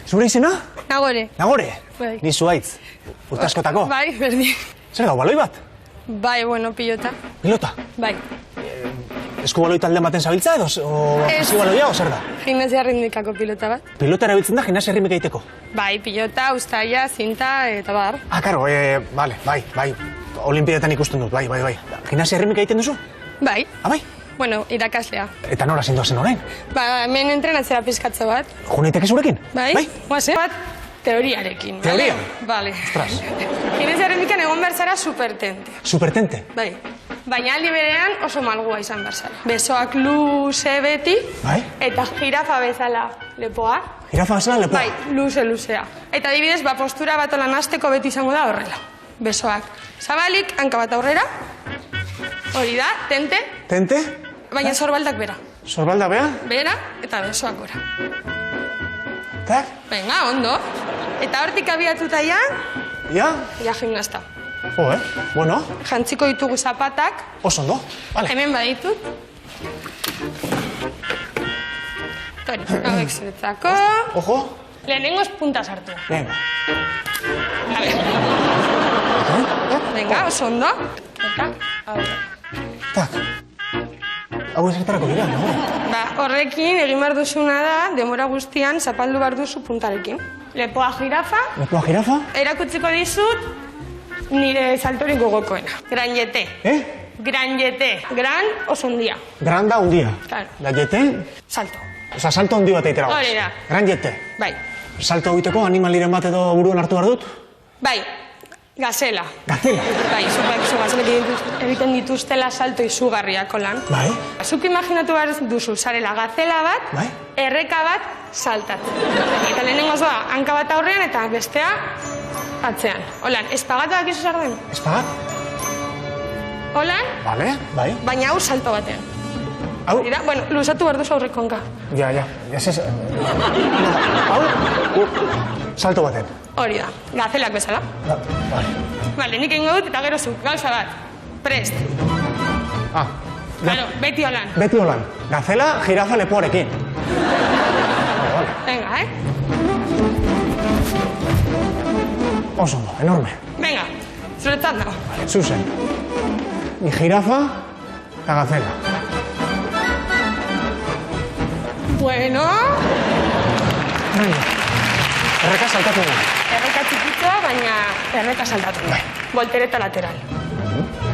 Zure izena? Nagore. Nagore? Bai. Ni Zuaitz. Urte askotako. Bai, berdin. Zer gau, baloi bat? Bai, bueno, pilota. Pilota? Bai. Eskubaloi talde baten zabiltza edo baloia, o zer da? Gimnasia ritmikako pilota bat. Pilota erabiltzen da gimnasia ritmika egiteko? Bai, pilota, ustaia, zinta eta bar. Ah, karo, bai. Olimpiadetan ikusten dut, bai. Gimnasia ritmika egiten duzu? Bai. Ah, bai? Bueno, irakaslea. Eta nola zindoazen orain? Ba, hemen entrenatzera pizkatze bat. Juneiteke zurekin? Bai? Guazen? Bat teoriarekin. Teoria? Bale. Ostras. Gimnasia ritmikan egon behar zara supertente. Supertente? Bai. Baina aldi berean oso malgua izan behar zara. Besoak luze beti. Bai? Eta jirafa bezala lepoa. Jirafa bezala lepoa? Bai, luzea. Eta adibidez, postura bat olan hasteko beti izango da horrela. Besoak zabalik, hanka bat aurrera. Hori da, tente. Tente? Baina sorbaldak bera. Sorbaldak bera? Bera eta besoak gora. Tak? Venga, ondo. Eta hortik abiatuta ja? Ja? Ja gimnasta. Bueno. Jantziko ditugu zapatak. Oso ondo, vale. Hemen baditut. Tori, hauek zuretzako. Ojo. Lehenengoz punta sartu. Venga. A ver. Venga, oso ondo. Eta, aurre. Tak. Hau ezertarako dira, no? Ba, horrekin egin behar duzuna da, demora guztian zapaldu behar duzu puntarekin. Lepoa jirafa. Lepoa jirafa? Erakutziko dizut nire saltorik gogokoena. Gran jete. Gran jete. Gran oso ondia. Gran da ondia. Claro. Da jete? Salto. Osa, salto ondi bat eitera. Hori da. Gran jete. Bai. Salto egiteko animaliren bat edo buruan hartu behar dut? Bai. Gazela. Gazela? Bai, zu gazelek egiten dituztela salto izugarriako lan. Bai. Zuk imaginatu behar duzu, zarela gazela bat, bai. Erreka bat saltatzen. Eta lehenengo zoa, hanka bat aurrean eta bestea atzean. Holan, espagatu dakizu zer den? Espagat? Holan? Bale, bai. Baina hau salto batean. Hau? Dira, bueno, luzatu behar duzu aurreko hanka. Ja, hau? Salto batean. Hori da, gazelak bezala. Bale. Bale, nik egingo dut eta gero zuk, gauza bat. Prest. Ah. Claro, beti holan. Beti holan. Gazela, jirafa lepoarekin. Venga, Oso ondo, enorme. Venga, zuretzat dago. Zuzen. Ni jirafa eta gazela. Bueno... Erreka saltatu du. Erreka txikitzoa, baina erreka saltatu du. Voltereta lateral.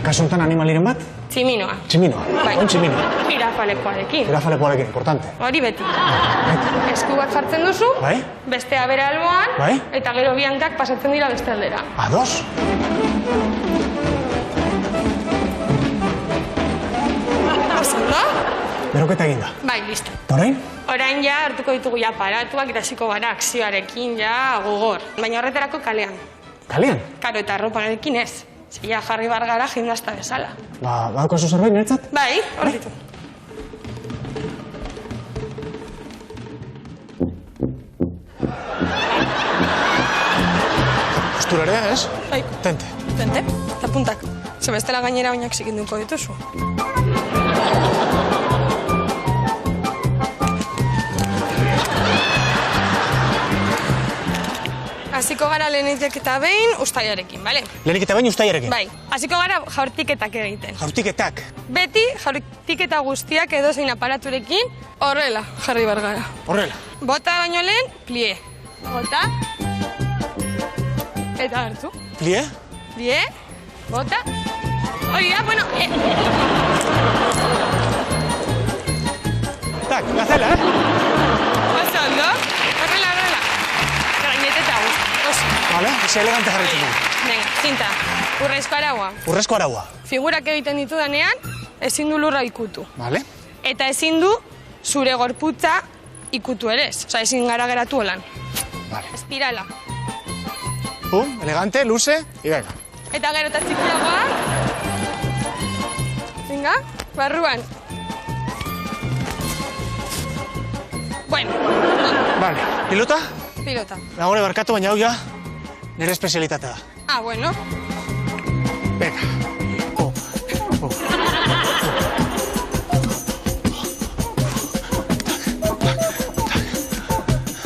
Kasu honetan animaliren bat? Tximinoa. Tximinoa? Bai. On tximinoa? Jirafa lepoarekin. Jirafa lepoarekin, importante. Hori beti. Esku bat jartzen duzu, bai. Bestea bere alboan, bai. Eta gero bi hankak pasatzen dira beste aldera. Ados? Oso, beroketa egin da. Bai, listo. Orain? Orain ja hartuko ditugu ja paratuak, irasiko gara akzioarekin ja gogor. Baina horretarako kalean. Kalean? Karo, eta arroparekin ez. Zia jarri bar gara gimnasta bezala. Badako zu zerbait niretzat? Bai, hor ditu. Postura ere, ez? Bai. Tente. Tente, eta puntak. Ze bestela gainera oinak zikinduko dituzu. Hasiko gara lehenik eta behin ustaiarekin, bale? Lehenik eta behin ustaiarekin? Bai. Hasiko gara jaurtiketak egiten. Jaurtiketak? Beti jaurtiketa guztiak edozein aparaturekin horrela jarri bar gara. Horrela? Bota baino lehen, plie. Bota. Eta hartu. Plie? Plie. Bota. Hori da, bueno... Tak, gazela, Oso ondo. Horrela. Gaineteta guzti. Oso. Vale, ese elegante jarritzen dugu. Venga, zinta. Urrezko araua. Urrezko araua. Figurak egiten ditudanean, ezin du lurra ikutu. Vale. Eta ezin du zure gorputza ikutu ere ez. Osa, ezin gara geratu holan. Vale. Espirala. Pum, elegante, luze, y venga. Eta gero eta txikiagoa. Venga, barruan. Bueno. Vale, pilota? Pilota. Nagore barkatu, baina hau ja nire espezialitatea da. Ah, bueno. Venga.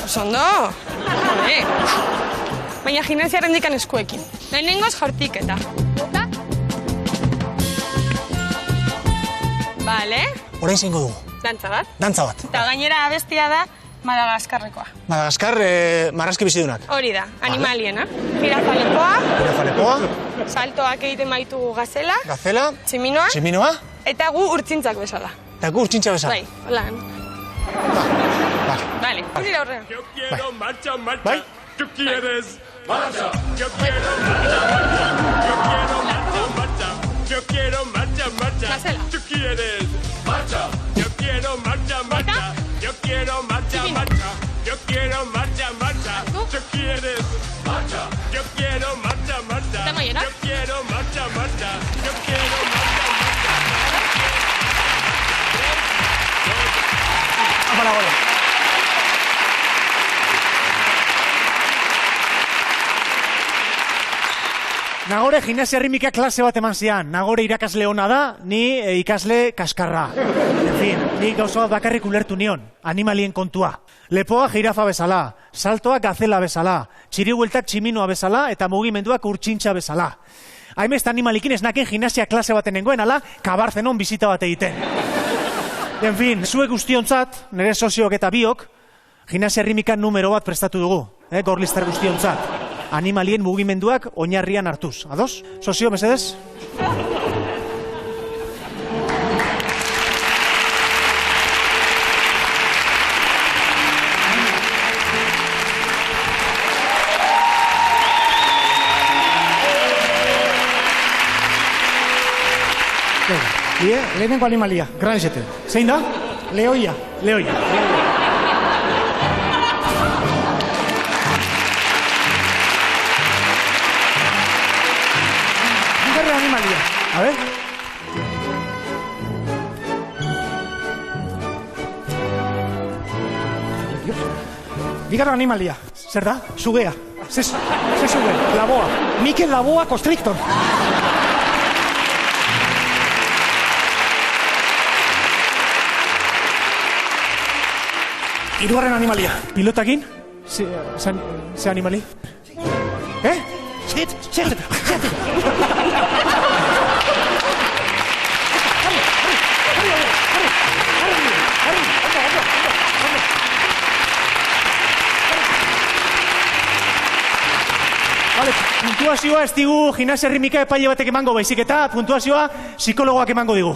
Oso ondo. Baina gimnasiaren dikan eskuekin. Lehenengoz jaurtiketa. Vale. Orain zingo dugu. Dantza bat. Dantza bat. Eta gainera abestia da Madagaskarrekoa. Madagaskar, marrazki bizidunak. Hori da, animaliena. Jirafa lepoa. Jirafa lepoa. Saltoak egiten baitu gazela. Gazela. Tximinoa. Tximinoa. Eta gu urtzintzak bezala. Eta gu urtsintxa bezala. Bai, holan. Vale. Dira horrean. Yo quiero marcha, marcha. Bai. Tú quieres marcha. Yo quiero marcha, marcha. Yo quiero marcha, marcha. Yo quiero marcha, marcha. Gazela. Tú quieres marcha. Yo quiero marcha, marcha. Yo quiero marcha, marcha. Yo quiero marcha, marcha. Tú quieres marcha. Yo quiero marcha, marcha. ¿Está mañana? Yo quiero marcha, marcha. Yo quiero marcha, marcha. Apa la gola. Nagore gimnasia ritmika klase bat eman zian. Nagore irakasle ona da, ni ikasle kaskarra. En fin, ni gauza bat bakarrik ulertu nion. Animalien kontua. Lepoa jirafa bezala, saltoak gazela bezala, txiribueltak tximinoa bezala eta mugimenduak urtsintxa bezala. Haimest animalikin ez naken gimnasia klase baten nengoen, ala, kabarzenon bizita bat egiten. En fin, zuek guztiontzat, nire sozioak eta biok, gimnasia ritmika numero bat prestatu dugu, gorlister guztiontzat. Animalien mugimenduak oinarrian hartuz. Ados? Sozio, mesedez? Lehenengo animalia, gran esete. Zein da? Lehoia. Lehoia. Bigarren animalia. A ver. Bigarren animalia. Zer da? Sugea. Ze zuge? Laboa. Mikel Laboa Constrictor. Hirugarren animalia. Pilotakin? Ze animali? Zet. Vale, puntuazioa ez digu gimnasia ritmika epaile batek emango baizik eta puntuazioa psikologoak emango digu.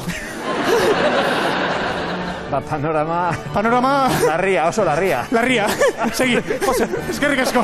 Panorama... Panorama... Larria, oso larria. Larria. Segi. Jose, eskerrik asko.